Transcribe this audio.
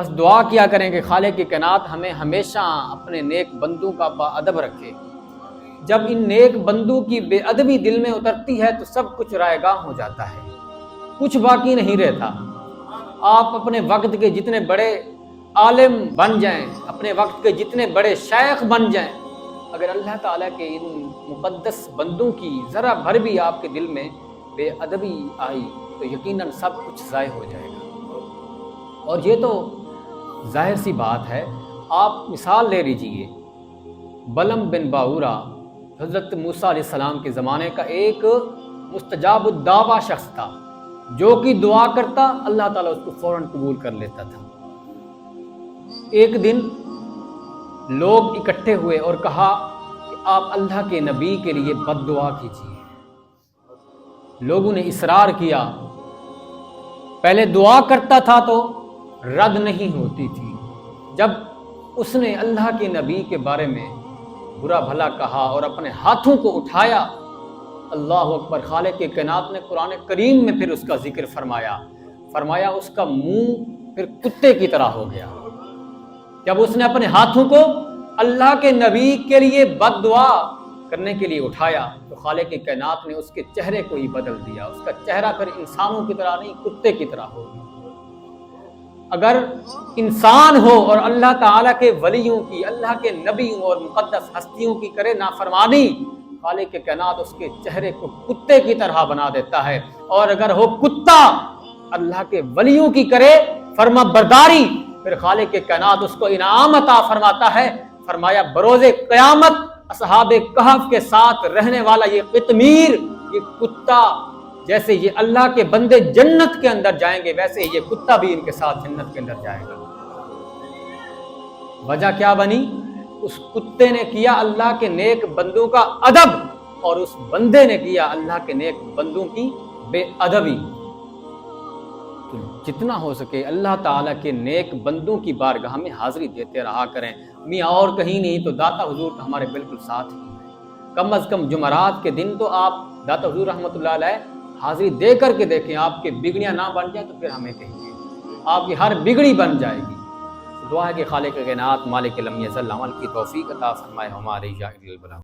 بس دعا کیا کریں کہ خالق کی کائنات ہمیں ہمیشہ اپنے نیک بندوں کا با ادب رکھے۔ جب ان نیک بندوں کی بے ادبی دل میں اترتی ہے تو سب کچھ رائے گاں ہو جاتا ہے، کچھ باقی نہیں رہتا۔ آپ اپنے وقت کے جتنے بڑے عالم بن جائیں، اپنے وقت کے جتنے بڑے شیخ بن جائیں، اگر اللہ تعالیٰ کے ان مقدس بندوں کی ذرا بھر بھی آپ کے دل میں بے ادبی آئی تو یقیناً سب کچھ ضائع ہو جائے گا۔ اور یہ تو ظاہر سی بات ہے، آپ مثال لے لیجئے، بلم بن باورا حضرت موسیٰ علیہ السلام کے زمانے کا ایک مستجاب الدعویٰ شخص تھا، جو کہ دعا کرتا اللہ تعالیٰ اس کو فوراً قبول کر لیتا تھا۔ ایک دن لوگ اکٹھے ہوئے اور کہا کہ آپ اللہ کے نبی کے لیے بد دعا کیجیے۔ لوگوں نے اصرار کیا، پہلے دعا کرتا تھا تو رد نہیں ہوتی تھی، جب اس نے اللہ کے نبی کے بارے میں برا بھلا کہا اور اپنے ہاتھوں کو اٹھایا، اللہ اکبر، خالق کے کائنات نے قرآن کریم میں پھر اس کا ذکر فرمایا اس کا منہ پھر کتے کی طرح ہو گیا۔ جب اس نے اپنے ہاتھوں کو اللہ کے نبی کے لیے بد دعا کرنے کے لیے اٹھایا تو خالق کی کائنات نے اس کے چہرے کو ہی بدل دیا، اس کا چہرہ پھر انسانوں کی طرح نہیں کتے کی طرح ہو گیا۔ اگر انسان ہو اور اللہ تعالیٰ کے ولیوں کی، اللہ کے نبیوں اور مقدس ہستیوں کی کرے نافرمانی، خالق کے کائنات اس کے چہرے کو کتے کی طرح بنا دیتا ہے، اور اگر ہو کتا اللہ کے ولیوں کی کرے فرما برداری، پھر خالق کے کائنات اس کو انعام عطا فرماتا ہے۔ فرمایا بروز قیامت اصحاب کہف کے ساتھ رہنے والا یہ قطمیر، یہ کتا، جیسے یہ اللہ کے بندے جنت کے اندر جائیں گے ویسے یہ کتا بھی ان کے ساتھ جنت کے اندر جائے گا۔ وجہ کیا بنی؟ اس کتے نے کیا اللہ کے نیک بندوں کا ادب، اور اس بندے نے کیا اللہ کے نیک بندوں کی بے ادبی۔ تو جتنا ہو سکے اللہ تعالیٰ کے نیک بندوں کی بارگاہ میں حاضری دیتے رہا کریں، میاں اور کہیں نہیں تو داتا حضور تو ہمارے بالکل ساتھ ہی ہیں۔ کم از کم جمعرات کے دن تو آپ داتا حضور رحمۃ اللہ علیہ حاضری دے کر کے دیکھیں، آپ کے بگڑیاں نہ بن جائیں تو پھر ہمیں کہیے، آپ کی ہر بگڑی بن جائے گی۔ دعا ہے کہ خالق کائنات مالک لم یزل عمل کی توفیق عطا فرمائے، ہمارے یا